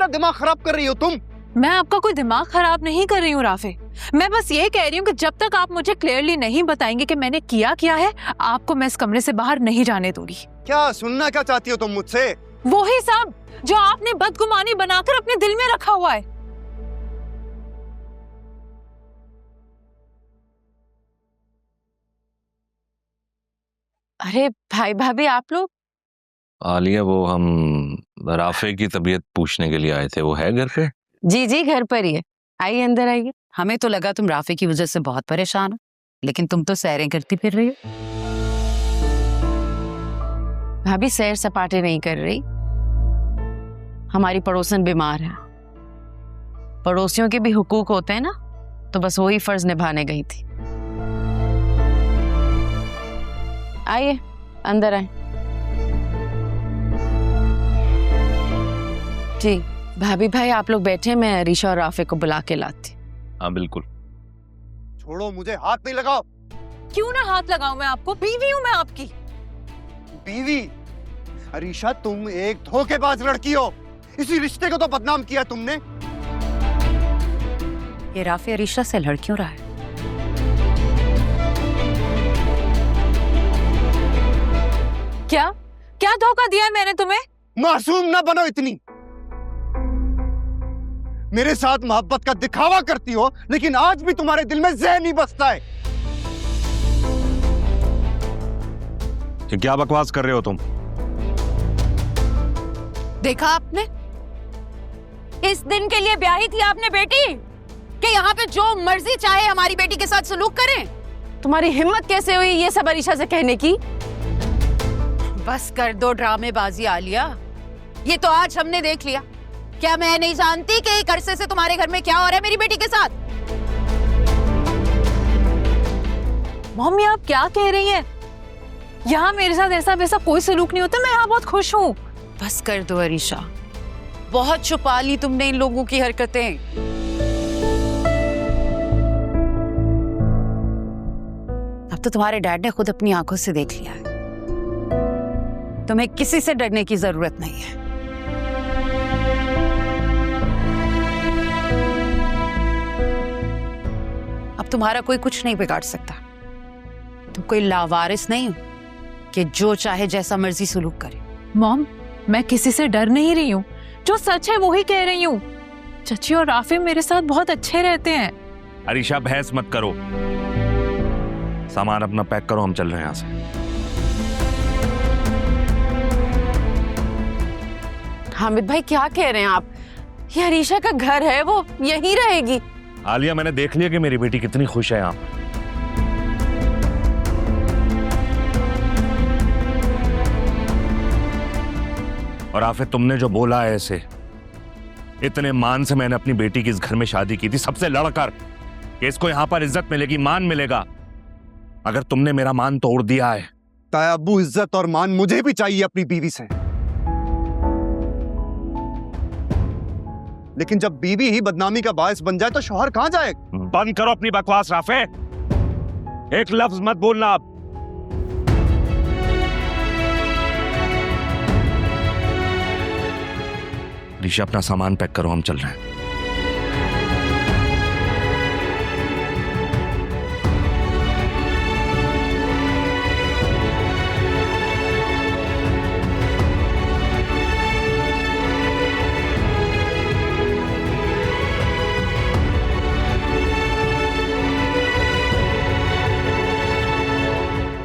मेरा दिमाग खराब कर रही हो तुम। मैं आपका कोई दिमाग खराब नहीं कर रही हूँ राफे, मैं बस ये कह रही हूँ कि जब तक आप मुझे क्लियरली नहीं बताएंगे कि मैंने किया क्या है, आपको मैं इस कमरे से बाहर नहीं जाने दूंगी। क्या सुनना क्या चाहती हो तुम मुझसे? वही सब जो आपने बदगुमानी बनाकर अपने दिल में रखा हुआ है। अरे भाई भाभी आप लोग? आलिया, वो हम राफे की तबीयत पूछने के लिए आए थे, वो है घर पे? जी जी घर पर ही है, आइए अंदर आइए। हमें तो लगा तुम राफे की वजह से बहुत परेशान हो, लेकिन तुम तो सैरें करती फिर रही हो। भाभी सैर सपाटे नहीं कर रही, हमारी पड़ोसन बीमार है। पड़ोसियों के भी हुकूक होते हैं ना, तो बस वही फर्ज निभाने गई थी। आइए अंदर आए। जी भाभी भाई आप लोग बैठे, मैं अरीशा और राफे को बुला के लाती। हाँ बिल्कुल। छोड़ो मुझे, हाथ नहीं लगाओ। क्यों ना हाथ लगाऊं मैं आपको, बीवी हूं मैं आपकी। बीवी? अरीशा तुम एक धोखेबाज लड़की हो, इसी रिश्ते को तो बदनाम किया तुमने। ये राफे अरीशा से लड़ क्यों रहा है? क्या क्या धोखा दिया है मैंने तुम्हें? मासूम ना बनो इतनी। मेरे साथ मोहब्बत का दिखावा करती हो, लेकिन आज भी तुम्हारे दिल में ज़हन नहीं बसता है। ये क्या बकवास कर रहे हो तुम? देखा आपने, इस दिन के लिए ब्याही थी आपने बेटी कि यहाँ पे जो मर्जी चाहे हमारी बेटी के साथ सलूक करें। तुम्हारी हिम्मत कैसे हुई ये सब अरीशा से कहने की? बस कर दो ड्रामेबाजी आलिया, ये तो आज हमने देख लिया। क्या मैं नहीं जानती कि एक अरसे से तुम्हारे घर में क्या हो रहा है मेरी बेटी के साथ? मम्मी आप क्या कह रही हैं? यहाँ मेरे साथ ऐसा वैसा कोई सलूक नहीं होता, मैं यहाँ बहुत खुश हूँ। बस कर दो अरीशा, बहुत छुपा ली तुमने इन लोगों की हरकतें। अब तो तुम्हारे डैड ने खुद अपनी आंखों से देख लिया है, तुम्हें किसी से डरने की जरूरत नहीं है। अब तुम्हारा कोई कुछ नहीं बिगाड़ सकता। तुम कोई लावारिस नहीं हो कि जो चाहे जैसा मर्जी सलूक करे। मॉम मैं किसी से डर नहीं रही हूँ, जो सच है वो ही कह रही हूँ। चची और राफे मेरे साथ बहुत अच्छे रहते हैं। अरीशा बहस मत करो, सामान अपना पैक करो, हम चल रहे हैं यहाँ से। हामिद भाई क्या कह रहे हैं आप? ये अरीशा का घर है, वो यहीं रहेगी। आलिया मैंने देख लिया कि मेरी बेटी कितनी खुश है यहाँ पर। और आफिर तुमने जो बोला है ऐसे, इतने मान से मैंने अपनी बेटी की इस घर में शादी की थी, सबसे लड़कर कि इसको यहाँ पर इज्जत मिलेगी, मान मिलेगा। अगर तुमने मेरा मान तोड़ दिया है। तायाबू, इज्जत और मान मुझे भी चाहिए अपनी बीवी से, लेकिन जब बीवी ही बदनामी का बायस बन जाए तो शौहर कहां जाए? बंद करो अपनी बकवास राफे, एक लफ्ज मत बोलना अब। ऋषि अपना सामान पैक करो, हम चल रहे हैं।